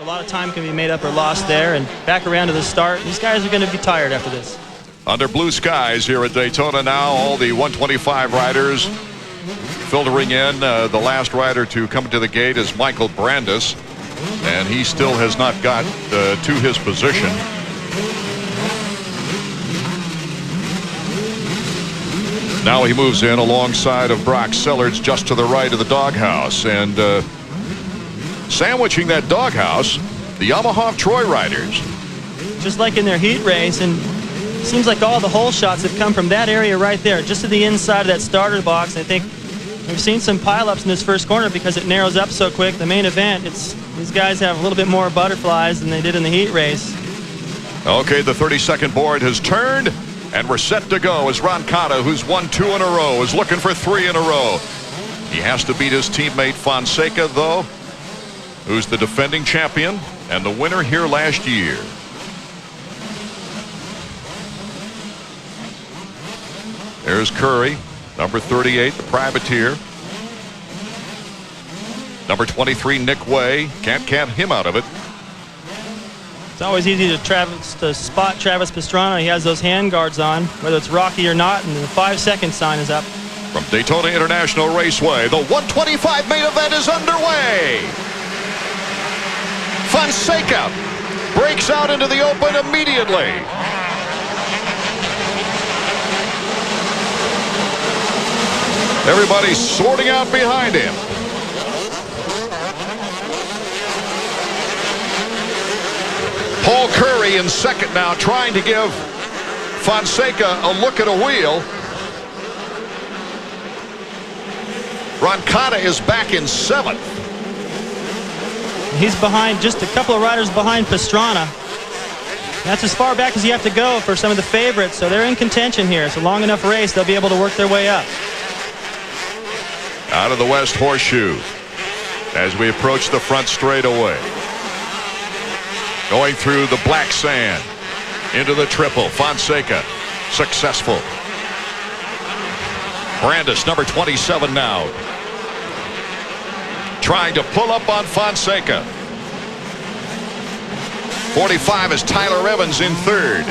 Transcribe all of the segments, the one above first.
A lot of time can be made up or lost there, and back around to the start. These guys are going to be tired after this. Under blue skies here at Daytona now, all the 125 riders filtering in. The last rider to come to the gate is Michael Brandis, and he still has not got to his position. Now he moves in alongside of Brock Sellards just to the right of the doghouse, and sandwiching that doghouse, the Yamaha of Troy riders. Just like in their heat race, and it seems like all the hole shots have come from that area right there, just to the inside of that starter box. I think we've seen some pileups in this first corner because it narrows up so quick. The main event, these guys have a little bit more butterflies than they did in the heat race. Okay, the 32nd board has turned, and we're set to go as Roncada, who's won 2 in a row, is looking for 3 in a row. He has to beat his teammate Fonseca, though, who's the defending champion and the winner here last year. There's Curry, number 38, the privateer. Number 23, Nick Way. Can't count him out of it. It's always easy to spot Travis Pastrana. He has those hand guards on, whether it's rocky or not, and the 5-second sign is up. From Daytona International Raceway, the 125 main event is underway. Fonseca breaks out into the open immediately. Everybody's sorting out behind him. Paul Curry in second now, trying to give Fonseca a look at a wheel. Roncada is back in 7th. He's behind, just a couple of riders behind Pastrana. That's as far back as you have to go for some of the favorites, so they're in contention here. It's a long enough race, they'll be able to work their way up. Out of the West Horseshoe as we approach the front straightaway. Going through the black sand into the triple. Fonseca successful. Brandis, number 27 now, trying to pull up on Fonseca. 45 is Tyler Evans in 3rd.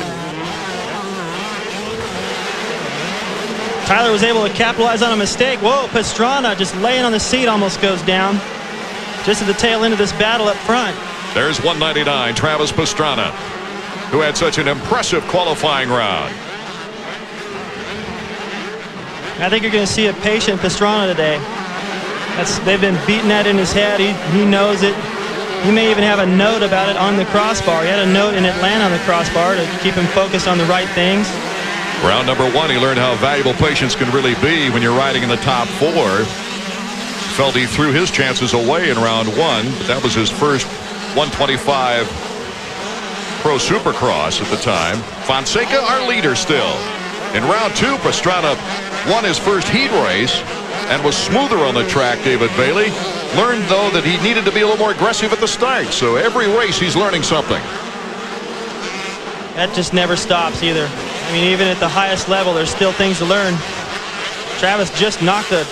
Tyler was able to capitalize on a mistake. Whoa, Pastrana just laying on the seat almost goes down. Just at the tail end of this battle up front. There's 199, Travis Pastrana, who had such an impressive qualifying round. I think you're going to see a patient Pastrana today. They've been beating that in his head. He knows it. He may even have a note about it on the crossbar. He had a note in Atlanta on the crossbar to keep him focused on the right things. Round number 1, he learned how valuable patience can really be when you're riding in the top 4. Felt he threw his chances away in round 1, but that was his first 125 Pro Supercross at the time. Fonseca, our leader still. In round 2, Pastrana won his first heat race and was smoother on the track, David Bailey. Learned, though, that he needed to be a little more aggressive at the start. So every race he's learning something. That just never stops either. I mean, even at the highest level, there's still things to learn. Travis just knocked a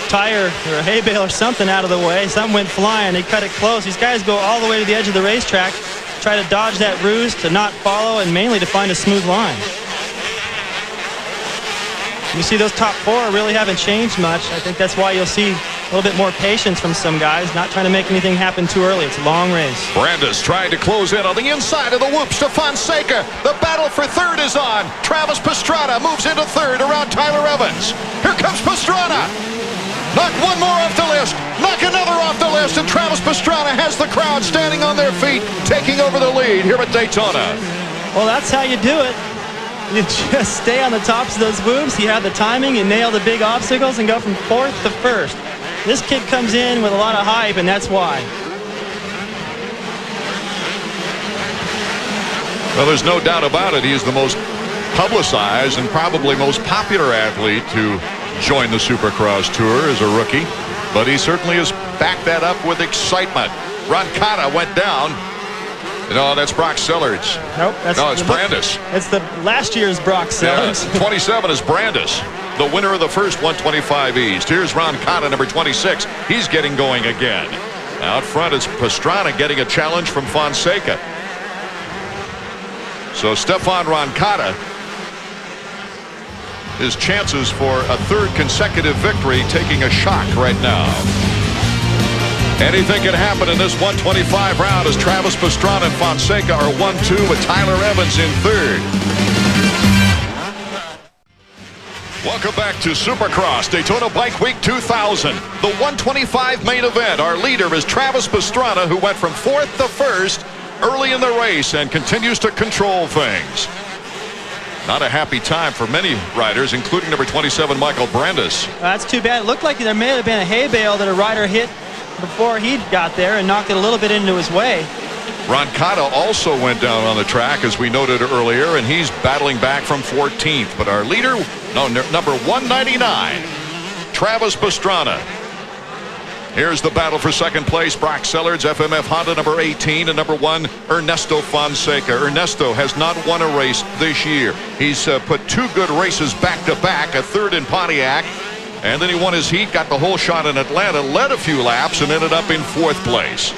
tire or a hay bale or something out of the way. Something went flying. They cut it close. These guys go all the way to the edge of the racetrack, try to dodge that ruse, to not follow, and mainly to find a smooth line. You see those top 4 really haven't changed much. I think that's why you'll see a little bit more patience from some guys, not trying to make anything happen too early. It's a long race. Brandis trying to close in on the inside of the whoops to Fonseca. The battle for 3rd is on. Travis Pastrana moves into 3rd around Tyler Evans. Here comes Pastrana. Knock one more off the list. Knock another off the list. And Travis Pastrana has the crowd standing on their feet, taking over the lead here at Daytona. Well, that's how you do it. You just stay on the tops of those whoops. You have the timing. You nail the big obstacles and go from 4th to 1st. This kid comes in with a lot of hype, and that's why. Well, there's no doubt about it. He is the most publicized and probably most popular athlete to join the Supercross Tour as a rookie. But he certainly has backed that up with excitement. Roncada went down. No, that's Brock Sellards. Nope. It's Brandis. It's the last year's Brock Sellards. Yeah, 27 is Brandis, the winner of the first 125 East. Here's Roncada, number 26. He's getting going again. Out front is Pastrana getting a challenge from Fonseca. So Stefan Roncada, his chances for a third consecutive victory taking a shock right now. Anything can happen in this 125 round as Travis Pastrana and Fonseca are 1-2 with Tyler Evans in third. Welcome back to Supercross Daytona Bike Week 2000. The 125 main event. Our leader is Travis Pastrana, who went from 4th to 1st early in the race and continues to control things. Not a happy time for many riders, including number 27, Michael Brandis. That's too bad. It looked like there may have been a hay bale that a rider hit before he got there and knocked it a little bit into his way. Roncada also went down on the track, as we noted earlier, and he's battling back from 14th. But our leader, number 199, Travis Pastrana. Here's the battle for second place. Brock Sellards, FMF Honda, number 18, and number 1, Ernesto Fonseca. Ernesto has not won a race this year. He's put 2 good races back-to-back, a third in Pontiac, and then he won his heat, got the whole shot in Atlanta, led a few laps, and ended up in 4th place.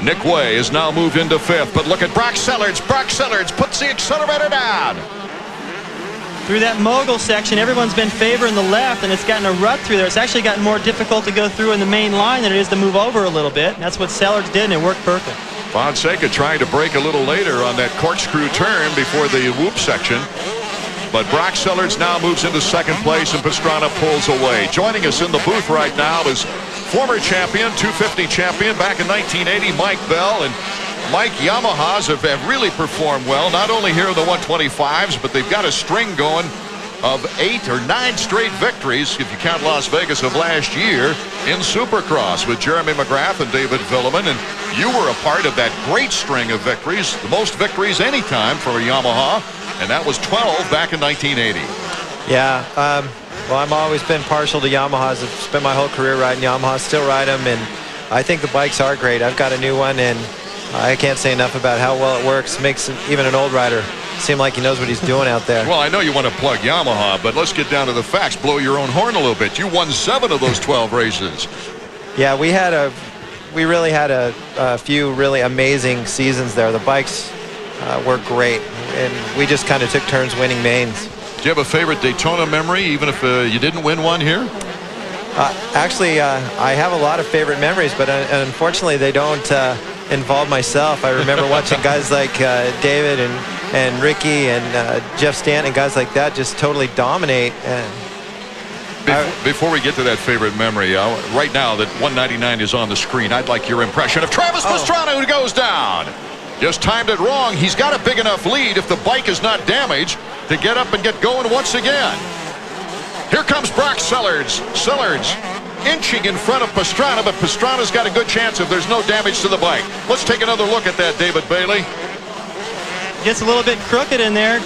Nick Way has now moved into 5th, but look at Brock Sellards. Brock Sellards puts the accelerator down. Through that mogul section, everyone's been favoring the left, and it's gotten a rut through there. It's actually gotten more difficult to go through in the main line than it is to move over a little bit. And that's what Sellards did, and it worked perfect. Fonseca trying to break a little later on that corkscrew turn before the whoop section. But Brock Sellards now moves into 2nd place, and Pastrana pulls away. Joining us in the booth right now is former champion, 250 champion back in 1980, Mike Bell. And Mike, Yamahas have really performed well, not only here in the 125s, but they've got a string going of 8 or 9 straight victories, if you count Las Vegas of last year, in Supercross with Jeremy McGrath and David Villeman. And you were a part of that great string of victories, the most victories anytime for a Yamaha, and that was 12 back in 1980. Yeah, well, I've always been partial to Yamahas. I've spent my whole career riding Yamahas, still ride them, and I think the bikes are great. I've got a new one, and I can't say enough about how well it works. Makes even an old rider seem like he knows what he's doing out there. Well, I know you want to plug Yamaha, but let's get down to the facts. Blow your own horn a little bit. You won 7 of those 12 races. Yeah, we really had a few really amazing seasons there. The bikes were great, and we just kind of took turns winning mains. Do you have a favorite Daytona memory, even if you didn't win one here? Actually, I have a lot of favorite memories, but unfortunately they don't involve myself. I remember watching guys like David and Ricky and Jeff Stanton and guys like that just totally dominate. Before we get to that favorite memory, right now that 199 is on the screen, I'd like your impression of Travis Pastrana, who goes down. Just timed it wrong. He's got a big enough lead if the bike is not damaged to get up and get going once again. Here comes Brock Sellards. Sellards inching in front of Pastrana, but Pastrana's got a good chance if there's no damage to the bike. Let's take another look at that, David Bailey. Gets a little bit crooked in there.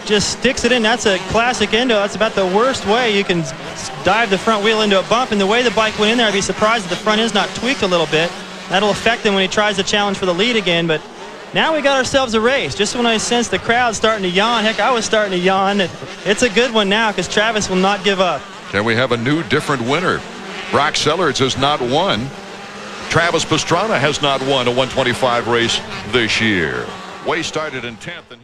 Just sticks it in. That's a classic endo. That's about the worst way you can dive the front wheel into a bump. And the way the bike went in there, I'd be surprised if the front end's not tweaked a little bit. That'll affect him when he tries to challenge for the lead again. But now we got ourselves a race. Just when I sensed the crowd starting to yawn, heck, I was starting to yawn. It's a good one now because Travis will not give up. And we have a new, different winner. Brock Sellards has not won. Travis Pastrana has not won a 125 race this year. Way started in 10th. And